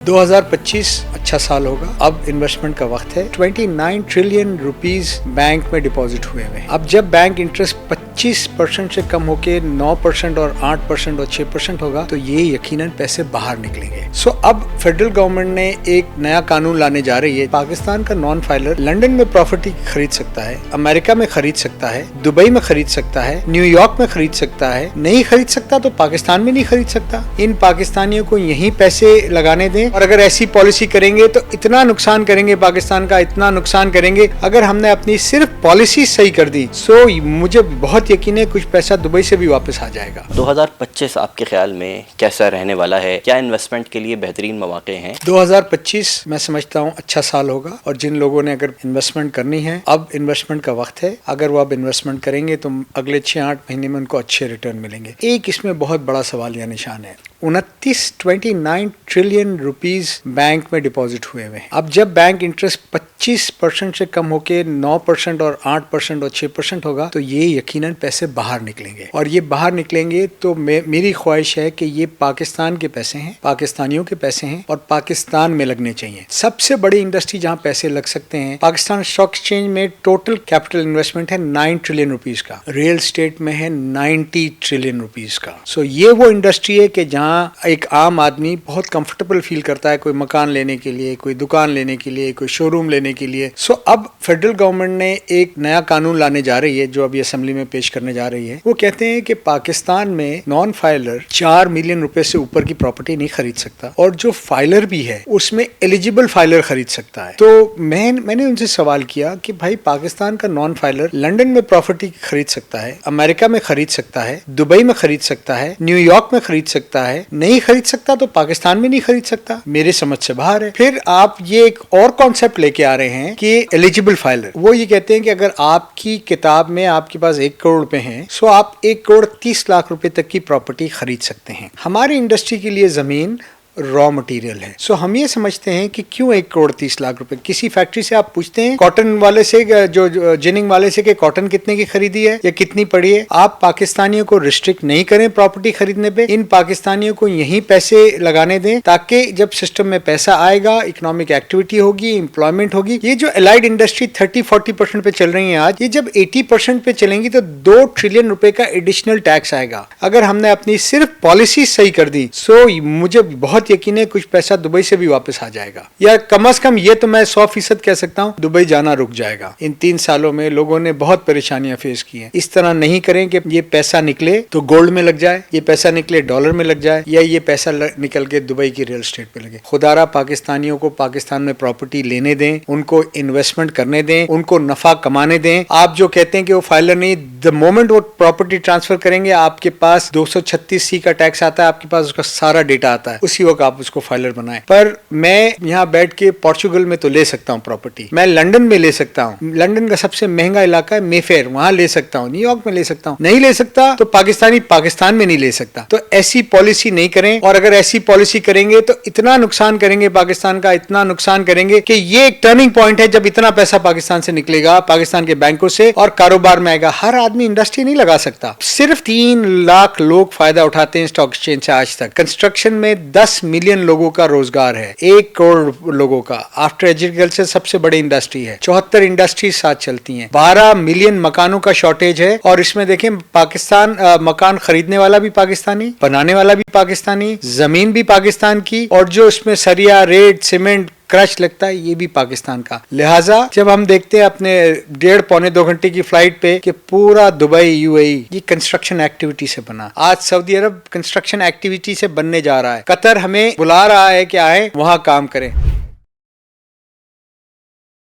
2025 अच्छा साल होगा। अब इन्वेस्टमेंट का वक्त है। 29 ट्रिलियन रुपीस बैंक में डिपॉजिट हुए हैं। अब जब बैंक इंटरेस्ट 25% से कम होके 9% और 8% और 6% होगा तो ये यकीनन पैसे बाहर निकलेंगे। सो अब फेडरल गवर्नमेंट ने एक नया कानून लाने जा रही है। पाकिस्तान का नॉन फाइलर लंदन में प्रॉपर्टी खरीद सकता है, अमेरिका में खरीद सकता है, दुबई में खरीद सकता है, न्यूयॉर्क में खरीद सकता है। नहीं खरीद सकता तो पाकिस्तान में नहीं खरीद सकता। इन पाकिस्तानियों को यहीं पैसे लगाने दें और अगर ऐसी पॉलिसी करेंगे तो इतना नुकसान करेंगे, पाकिस्तान का इतना नुकसान करेंगे। अगर हमने अपनी सिर्फ पॉलिसी सही कर दी सो मुझे बहुत यकीन है कुछ पैसा दुबई से भी वापस आ जाएगा। 2025 आपके ख्याल में कैसा रहने वाला है? क्या इन्वेस्टमेंट के लिए बेहतरीन मौके हैं? 2025 मैं समझता हूँ अच्छा साल होगा और जिन लोगों ने अगर इन्वेस्टमेंट करनी है अब इन्वेस्टमेंट का वक्त है। अगर वो अब इन्वेस्टमेंट करेंगे तो अगले 6-8 महीने में उनको अच्छे रिटर्न मिलेंगे। एक इसमें बहुत बड़ा सवाल या निशान है। 29 ट्रिलियन रुपीस बैंक में डिपॉजिट हुए हैं। अब जब बैंक इंटरेस्ट 25% से कम होके 9% और 8% और 6% होगा तो ये यकीनन पैसे बाहर निकलेंगे और ये बाहर निकलेंगे तो मेरी ख्वाहिश है कि ये पाकिस्तान के पैसे हैं, पाकिस्तानियों के पैसे हैं और पाकिस्तान में लगने चाहिए। सबसे बड़ी इंडस्ट्री जहाँ पैसे लग सकते हैं, पाकिस्तान स्टॉक एक्सचेंज में टोटल कैपिटल इन्वेस्टमेंट है 9 ट्रिलियन रुपीस का, रियल स्टेट में है 90 ट्रिलियन रुपीस का। सो ये वो इंडस्ट्री है कि जहाँ एक आम आदमी बहुत कंफर्टेबल फील करता है, कोई मकान लेने के लिए, कोई दुकान लेने के लिए, कोई शोरूम लेने के लिए। सो अब फेडरल गवर्नमेंट ने एक नया कानून लाने जा रही है जो अभी असेंबली में पेश करने जा रही है। वो कहते हैं कि पाकिस्तान में नॉन फाइलर 4 मिलियन रुपए से ऊपर की प्रॉपर्टी नहीं खरीद सकता और जो फाइलर भी है उसमें एलिजिबल फाइलर खरीद सकता है। तो मैंने उनसे सवाल किया कि भाई पाकिस्तान का नॉन फाइलर लंदन में प्रॉपर्टी खरीद सकता है, अमेरिका में खरीद सकता है, दुबई में खरीद सकता है, न्यूयॉर्क में खरीद सकता है, नहीं खरीद सकता तो पाकिस्तान में नहीं खरीद सकता। मेरे समझ से बाहर है। फिर आप ये एक और कॉन्सेप्ट लेके आ रहे हैं कि एलिजिबल फाइलर। वो ये कहते हैं कि अगर आपकी किताब में आपके पास 1 करोड़ रुपए हैं सो आप 1 करोड़ 30 लाख रुपए तक की प्रॉपर्टी खरीद सकते हैं। हमारी इंडस्ट्री के लिए जमीन रॉ मटेरियल है। सो हम ये समझते हैं कि क्यों 1 करोड़ 30 लाख रुपए। किसी फैक्ट्री से आप पूछते हैं कॉटन वाले से, जो जिनिंग वाले से कि कॉटन कितने की खरीदी है या कितनी पड़ी है। आप पाकिस्तानियों को रिस्ट्रिक्ट नहीं करें प्रॉपर्टी खरीदने पे, इन पाकिस्तानियों को यहीं पैसे लगाने दें ताकि जब सिस्टम में पैसा आएगा, इकोनॉमिक एक्टिविटी होगी, एम्प्लॉयमेंट होगी। ये जो एलाइड इंडस्ट्री 30-40% पे चल रही है आज, ये जब 80% पे चलेंगी तो 2 ट्रिलियन रुपए का एडिशनल टैक्स आएगा। अगर हमने अपनी सिर्फ पॉलिसी सही कर दी सो मुझे बहुत यकीन है कुछ पैसा दुबई से भी वापस आ जाएगा, या कम से कम ये तो मैं 100% कह सकता हूँ दुबई जाना रुक जाएगा। इन 3 सालों में लोगों ने बहुत परेशानियां फेस की हैं। इस तरह नहीं करें कि ये पैसा निकले तो गोल्ड में लग जाए, ये पैसा निकले डॉलर में लग जाए, या ये पैसा निकल के दुबई की रियल एस्टेट पे लगे। खुदारा पाकिस्तानियों को पाकिस्तान में प्रॉपर्टी लेने दें, उनको इन्वेस्टमेंट करने दें, उनको नफा कमाने दें। आप जो कहते हैं कि वो फाइलर नहीं, द मोमेंट वो प्रॉपर्टी ट्रांसफर करेंगे आपके पास 236C का टैक्स आता है, आपके पास उसका सारा डेटा आता है, उसी वक्त आप उसको फाइलर बनाएं। पर मैं यहाँ बैठ के पोर्चुगल में तो ले सकता हूँ प्रॉपर्टी, मैं लंदन में ले सकता हूँ, लंदन का सबसे महंगा इलाका है मेफेयर, वहां ले सकता हूँ, न्यूयॉर्क में ले सकता हूँ। नहीं ले सकता तो पाकिस्तानी पाकिस्तान में नहीं ले सकता। तो ऐसी पॉलिसी नहीं करें और अगर ऐसी पॉलिसी करेंगे तो इतना नुकसान करेंगे पाकिस्तान का, इतना नुकसान करेंगे कि ये एक टर्निंग पॉइंट है जब इतना पैसा पाकिस्तान से निकलेगा, पाकिस्तान के बैंकों से, और कारोबार में आएगा। हर आदमी इंडस्ट्री नहीं लगा सकता। सिर्फ 3 लाख लोग फायदा उठाते हैं स्टॉक एक्सचेंज से आज तक। कंस्ट्रक्शन में 10 मिलियन लोगों का रोजगार है, 1 करोड़ लोगों का। आफ्टर एग्रीकल्चर सबसे बड़ी इंडस्ट्री है, 74 इंडस्ट्री साथ चलती हैं, 12 मिलियन मकानों का शॉर्टेज है। और इसमें देखें पाकिस्तान मकान खरीदने वाला भी पाकिस्तानी, बनाने वाला भी पाकिस्तानी, जमीन भी पाकिस्तान की, और जो इसमें सरिया, रेत, सीमेंट, क्रश लगता है ये भी पाकिस्तान का। लिहाजा जब हम देखते हैं अपने 1.5-2 घंटे की फ्लाइट पे कि पूरा दुबई यूएई ये कंस्ट्रक्शन एक्टिविटी से बना, आज सऊदी अरब कंस्ट्रक्शन एक्टिविटी से बनने जा रहा है, कतर हमें बुला रहा है कि आए वहां काम करें।